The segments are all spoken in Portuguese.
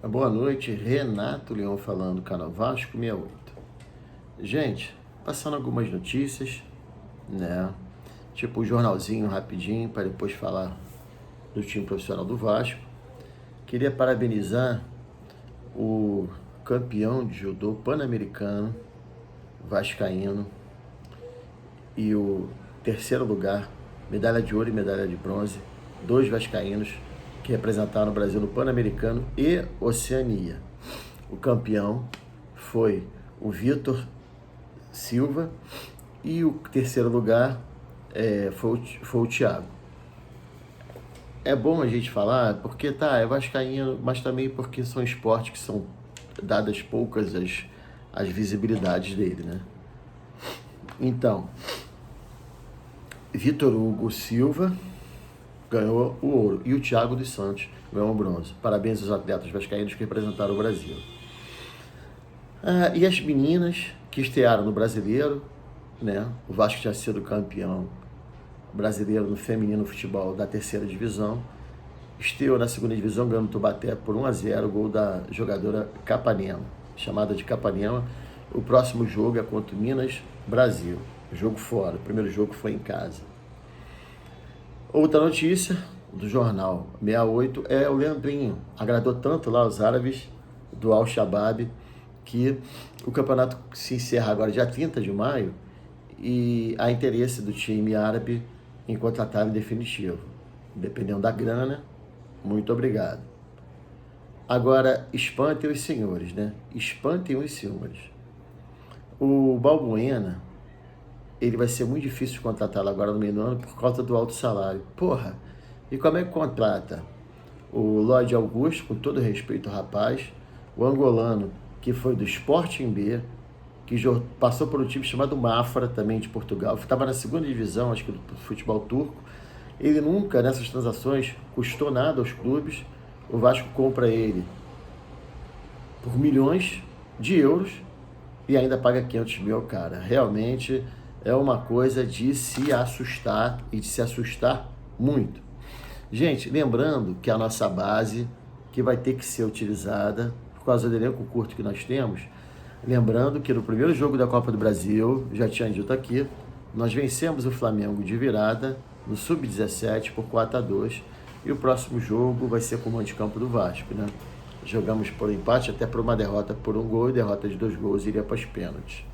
Boa noite, Renato Leão falando, canal Vasco 68. Gente, passando algumas notícias, né? Tipo um jornalzinho rapidinho para depois falar do time profissional do Vasco. Queria parabenizar o campeão de judô pan-americano vascaíno e o terceiro lugar, medalha de ouro e medalha de bronze, 2 vascaínos que representaram o Brasil no Pan-Americano e Oceania. O campeão foi o Vitor Silva e o terceiro lugar foi o Thiago. É bom a gente falar porque é vascaíno, mas também porque são esportes que são dadas poucas as visibilidades dele, né? Então, Vitor Hugo Silva ganhou o ouro e o Thiago dos Santos ganhou o bronze. Parabéns aos atletas vascaínos que representaram o Brasil. E as meninas que estrearam no Brasileiro, né? O Vasco tinha sido campeão brasileiro no feminino futebol da terceira divisão, estreou na segunda divisão ganhando o Taubaté por 1-0, gol da jogadora Capanema, chamada de Capanema. O próximo jogo é contra o Minas Brasil, jogo fora, o primeiro jogo foi em casa. Outra notícia do jornal 68 é o Leandrinho. Agradou tanto lá os árabes do Al-Shabaab que o campeonato se encerra agora dia 30 de maio e há interesse do time árabe em contratar em definitivo. Dependendo da grana, muito obrigado. Agora, espantem os senhores, né? Espantem os senhores. O Balbuena, ele vai ser muito difícil de contratá-lo agora no meio do ano por causa do alto salário. Porra, e como é que contrata? O Lloyd Augusto, com todo respeito ao rapaz, o angolano, que foi do Sporting B, que passou por um time chamado Mafra, também de Portugal, estava na segunda divisão, acho que do futebol turco. Ele nunca, nessas transações, custou nada aos clubes. O Vasco compra ele por milhões de euros e ainda paga 500 mil ao cara. Realmente é uma coisa de se assustar e de se assustar muito. Gente, lembrando que a nossa base, que vai ter que ser utilizada por causa do elenco curto que nós temos, lembrando que no primeiro jogo da Copa do Brasil, já tinha dito aqui, nós vencemos o Flamengo de virada no Sub-17 por 4-2 e o próximo jogo vai ser com o mando de campo do Vasco, né? Jogamos por empate até por uma derrota por 1 gol e derrota de 2 gols iria para os pênaltis.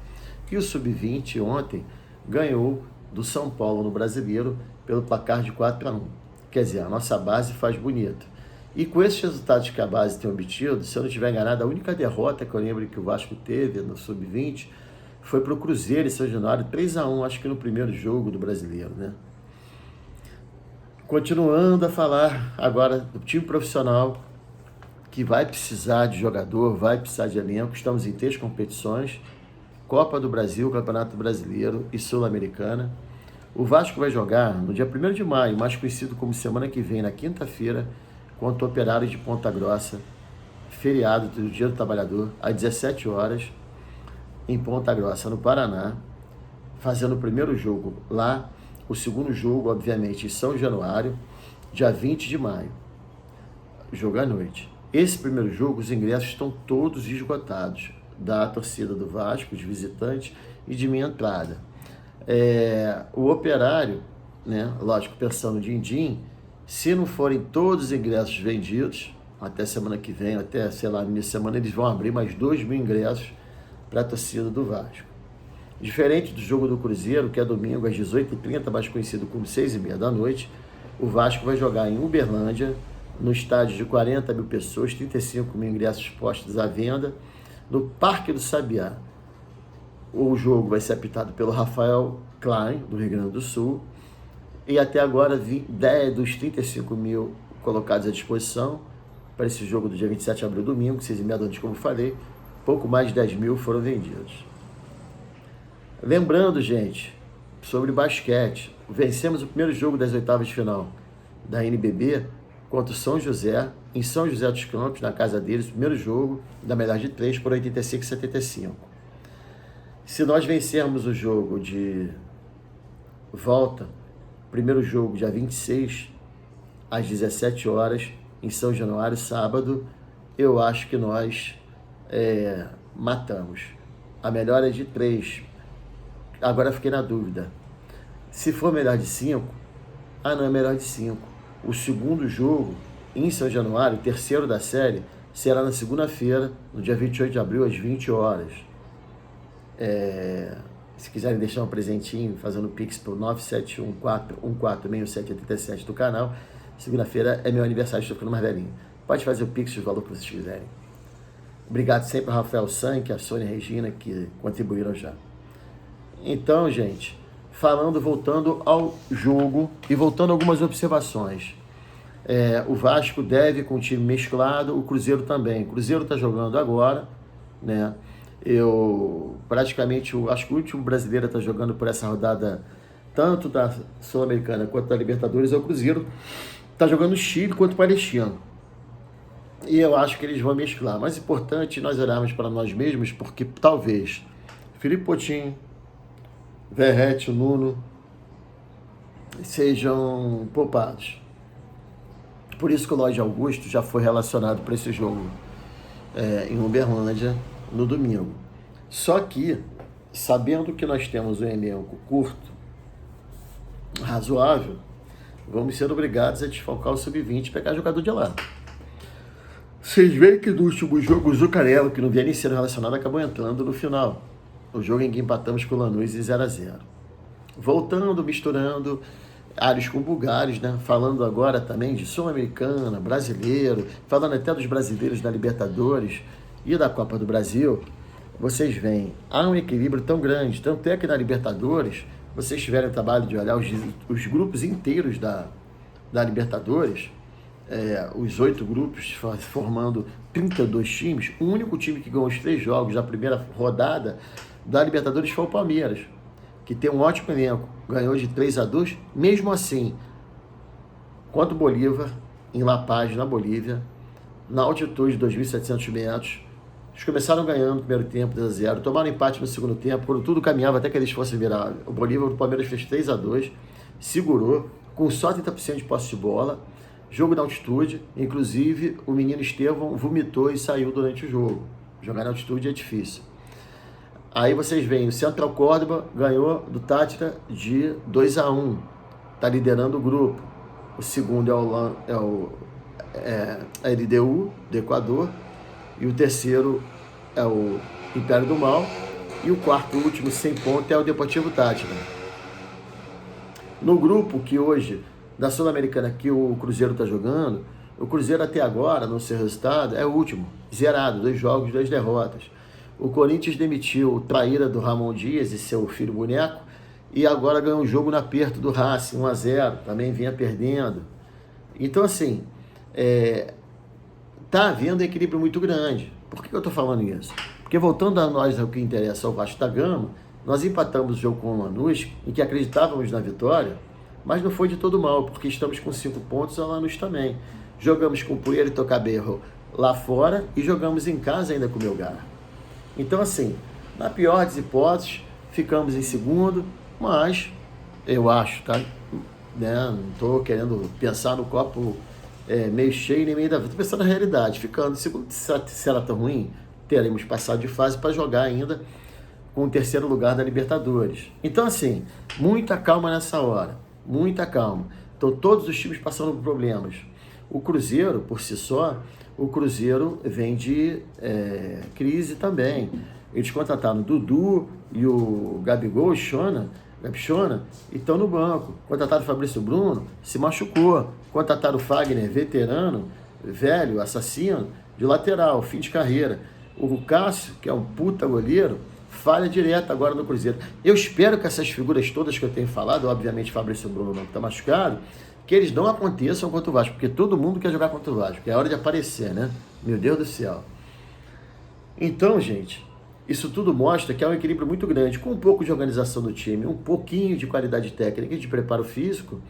E o Sub-20 ontem ganhou do São Paulo no Brasileiro pelo placar de 4-1. Quer dizer, a nossa base faz bonito. E com esses resultados que a base tem obtido, se eu não estiver enganado, a única derrota que eu lembro que o Vasco teve no Sub-20 foi para o Cruzeiro em São Januário, 3-1, acho que no primeiro jogo do Brasileiro, né? Continuando a falar agora do time profissional, que vai precisar de jogador, vai precisar de elenco. Estamos em 3 competições, Copa do Brasil, Campeonato Brasileiro e Sul-Americana. O Vasco vai jogar no dia 1º de maio, mais conhecido como semana que vem, na quinta-feira, contra o Operário de Ponta Grossa, feriado do Dia do Trabalhador, às 17 horas, em Ponta Grossa, no Paraná, fazendo o primeiro jogo lá, o segundo jogo, obviamente, em São Januário, dia 20 de maio, jogo à noite. Esse primeiro jogo, os ingressos estão todos esgotados, da torcida do Vasco, de visitante e de minha entrada. O Operário, né, lógico, pensando din-din, se não forem todos os ingressos vendidos, até semana que vem, até, sei lá, nessa semana, eles vão abrir mais 2.000 ingressos para a torcida do Vasco. Diferente do jogo do Cruzeiro, que é domingo às 18h30, mais conhecido como 6h30 da noite, o Vasco vai jogar em Uberlândia, no estádio de 40 mil pessoas, 35 mil ingressos postos à venda, no Parque do Sabiá. O jogo vai ser apitado pelo Rafael Klein, do Rio Grande do Sul, e até agora 10 dos 35 mil colocados à disposição para esse jogo do dia 27 de abril, domingo, 6h30 da noite, como falei, pouco mais de 10 mil foram vendidos. Lembrando, gente, sobre basquete, vencemos o primeiro jogo das oitavas de final da NBB contra o São José, em São José dos Campos, na casa deles, primeiro jogo da melhor de 3 por 85-75. Se nós vencermos o jogo de volta, primeiro jogo dia 26, às 17 horas, em São Januário, sábado, eu acho que nós matamos. A melhor é de 3. Agora fiquei na dúvida. Se for melhor de 5, não é melhor de 5. O segundo jogo, em São Januário, o terceiro da série, será na segunda-feira, no dia 28 de abril, às 20 horas. Se quiserem deixar um presentinho, fazendo Pix por 971-414-6787 do canal, segunda-feira é meu aniversário, estou ficando mais velhinho. Pode fazer o Pix, os valores que vocês quiserem. Obrigado sempre ao Rafael Sank, a Sônia Regina, que contribuíram já. Então, gente, voltando ao jogo e voltando a algumas observações. O Vasco deve com o time mesclado, o Cruzeiro também. O Cruzeiro está jogando agora, né? Acho que o último brasileiro está jogando por essa rodada, tanto da Sul-Americana quanto da Libertadores, é o Cruzeiro. Está jogando o Chile quanto o Palestino. E eu acho que eles vão mesclar. Mas é importante nós olharmos para nós mesmos, porque talvez Felipe Coutinho, Verratti, Nuno sejam poupados. Por isso que o Lodge Augusto já foi relacionado para esse jogo em Uberlândia no domingo. Só que, sabendo que nós temos um elenco curto, razoável, vamos ser obrigados a desfalcar o Sub-20 e pegar jogador de lá. Vocês veem que no último jogo o Zucarello, que não vinha nem sendo relacionado, acabou entrando no final. O jogo em que empatamos com o Lanús em 0-0. Voltando, misturando áreas com bulgários, né? Falando agora também de Sul-Americana, brasileiro, falando até dos brasileiros da Libertadores e da Copa do Brasil, vocês veem, há um equilíbrio tão grande, tanto é que na Libertadores, vocês tiveram o trabalho de olhar os grupos inteiros da Libertadores, os 8 grupos formando 32 times, o único time que ganhou os 3 jogos da primeira rodada da Libertadores foi o Palmeiras, que tem um ótimo elenco, ganhou de 3-2, mesmo assim, contra o Bolívar, em La Paz, na Bolívia, na altitude de 2.700 metros, eles começaram ganhando no primeiro tempo, 2-0, tomaram empate no segundo tempo, quando tudo caminhava até que eles fossem virar. O Bolívar, o Palmeiras fez 3-2, segurou, com só 30% de posse de bola, jogo na altitude, inclusive o menino Estevão vomitou e saiu durante o jogo. Jogar na altitude é difícil. Aí vocês veem, o Central Córdoba ganhou do Tátira de 2-1, está liderando o grupo. O segundo é o LDU, do Equador, e o terceiro é o Império do Mal, e o quarto último, sem ponto, é o Deportivo Tátira. No grupo que hoje, da Sul-Americana, que o Cruzeiro está jogando, o Cruzeiro até agora, no seu resultado, é o último, zerado, 2 jogos, 2 derrotas. O Corinthians demitiu o traíra do Ramon Dias e seu filho boneco, e agora ganhou um jogo no aperto do Racing, 1-0, também vinha perdendo. Então, assim, está havendo um equilíbrio muito grande. Por que eu estou falando isso? Porque voltando a nós, ao que interessa ao Vasco da Gama, nós empatamos o jogo com o Lanús, em que acreditávamos na vitória, mas não foi de todo mal, porque estamos com 5 pontos, a Lanús também. Jogamos com o Poeira e Tocaberro lá fora e jogamos em casa ainda com o Melgar. Então, assim, na pior das hipóteses, ficamos em segundo, mas eu acho, tá? Não estou querendo pensar no copo meio cheio nem meio da vida, estou pensando na realidade. Ficando em segundo, se ela está ruim, teremos passado de fase para jogar ainda com o terceiro lugar da Libertadores. Então, assim, muita calma nessa hora, muita calma. Então, todos os times passando por problemas. O Cruzeiro, por si só, o Cruzeiro vem de crise também. Eles contrataram o Dudu e o Gabigol, Gabichona, e estão no banco. Contrataram o Fabrício Bruno, se machucou. Contrataram o Fagner, veterano, velho, assassino, de lateral, fim de carreira. O Cássio, que é um puta goleiro, falha direto agora no Cruzeiro. Eu espero que essas figuras todas que eu tenho falado, obviamente Fabrício Bruno não está machucado, que eles não aconteçam contra o Vasco, porque todo mundo quer jogar contra o Vasco, é hora de aparecer, né? Meu Deus do céu. Então, gente, isso tudo mostra que há um equilíbrio muito grande, com um pouco de organização do time, um pouquinho de qualidade técnica e de preparo físico,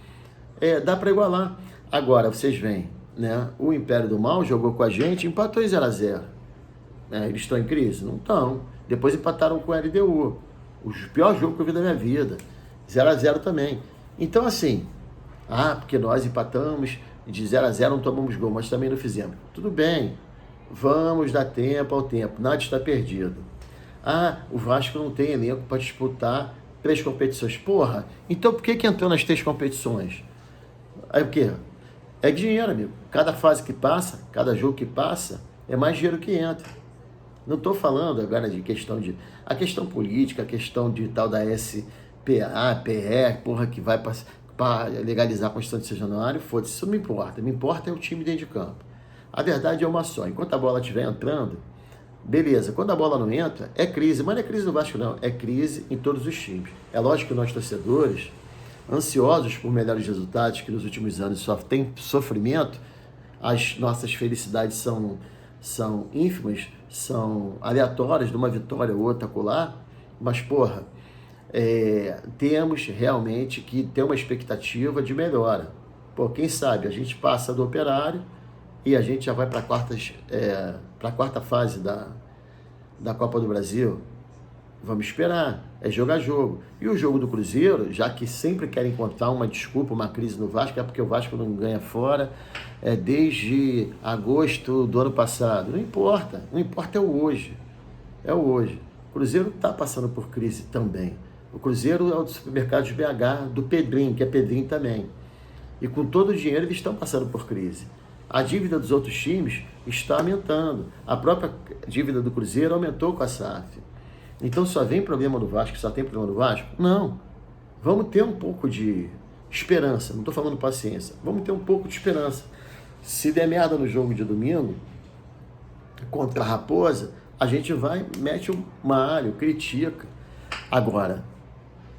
dá para igualar. Agora, vocês veem, né? O Império do Mal jogou com a gente, empatou em 0-0. Eles estão em crise? Não estão. Depois empataram com o LDU. O pior jogo que eu vi da minha vida. 0-0 também. Então, assim, porque nós empatamos, de 0-0 não tomamos gol, mas também não fizemos. Tudo bem, Vamos dar tempo ao tempo, nada está perdido. Ah, o Vasco não tem elenco para disputar 3 competições. Porra, então por que entrou nas 3 competições? Aí o quê? É dinheiro, amigo. Cada fase que passa, cada jogo que passa, é mais dinheiro que entra. Não estou falando agora de questão de... A questão política, a questão de tal da SPA, PR, porra, que vai para legalizar a Constituição de 6 de januário, foda-se, isso não me importa. Me importa é o time dentro de campo. A verdade é uma só. Enquanto a bola estiver entrando, beleza. Quando a bola não entra, é crise. Mas não é crise no Vasco, não. É crise em todos os times. É lógico que nós, torcedores, ansiosos por melhores resultados, que nos últimos anos só tem sofrimento, as nossas felicidades são ínfimas, são aleatórias, de uma vitória ou outra colar, mas, porra, temos realmente que ter uma expectativa de melhora. Pô, quem sabe a gente passa do Operário e a gente já vai para a quarta fase da Copa do Brasil. Vamos esperar, é jogo a jogo. E o jogo do Cruzeiro, já que sempre querem encontrar uma desculpa, uma crise no Vasco, é porque o Vasco não ganha fora desde agosto do ano passado. Não importa, o importa é o hoje. É o hoje. O Cruzeiro está passando por crise também. O Cruzeiro é o do supermercado de BH, do Pedrinho, que é Pedrinho também. E com todo o dinheiro eles estão passando por crise. A dívida dos outros times está aumentando. A própria dívida do Cruzeiro aumentou com a SAF. Então só vem problema do Vasco, só tem problema do Vasco? Não. Vamos ter um pouco de esperança. Não estou falando paciência. Vamos ter um pouco de esperança. Se der merda no jogo de domingo, contra a Raposa, a gente vai, mete uma alho, critica. Agora,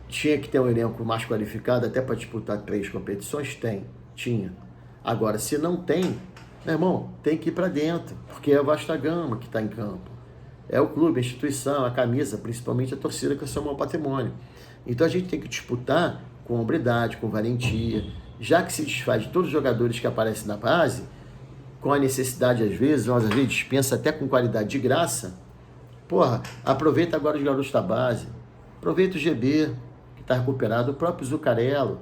tinha que ter um elenco mais qualificado até para disputar 3 competições? Tinha. Agora, se não tem, meu irmão, tem que ir para dentro, porque é a vasta gama que está em campo. É o clube, a instituição, a camisa, principalmente a torcida, que é o seu maior patrimônio. Então a gente tem que disputar com hombridade, com valentia, já que se desfaz de todos os jogadores que aparecem na base, com a necessidade às vezes dispensa até com qualidade de graça. Porra, aproveita agora os garotos da base, aproveita o GB, que está recuperado, o próprio Zucarello,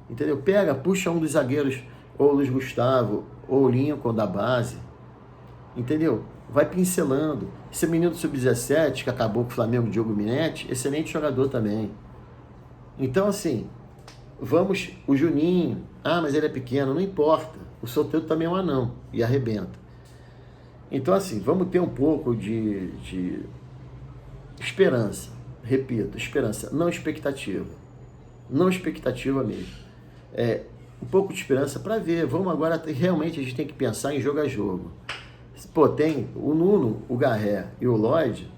entendeu? Pega, puxa um dos zagueiros, ou o Luiz Gustavo, ou o Lincoln da base, entendeu? Vai pincelando. Esse menino do Sub-17, que acabou com o Flamengo, Diogo Minetti, excelente jogador também. Então, assim, vamos... O Juninho, mas ele é pequeno, não importa. O Soteldo também é um anão e arrebenta. Então, assim, vamos ter um pouco de esperança. Repito, esperança, não expectativa. Não expectativa mesmo. Um pouco de esperança para ver. Vamos agora, realmente a gente tem que pensar em jogo a jogo. Pô, tem o Nuno, o Garré e o Lloyd,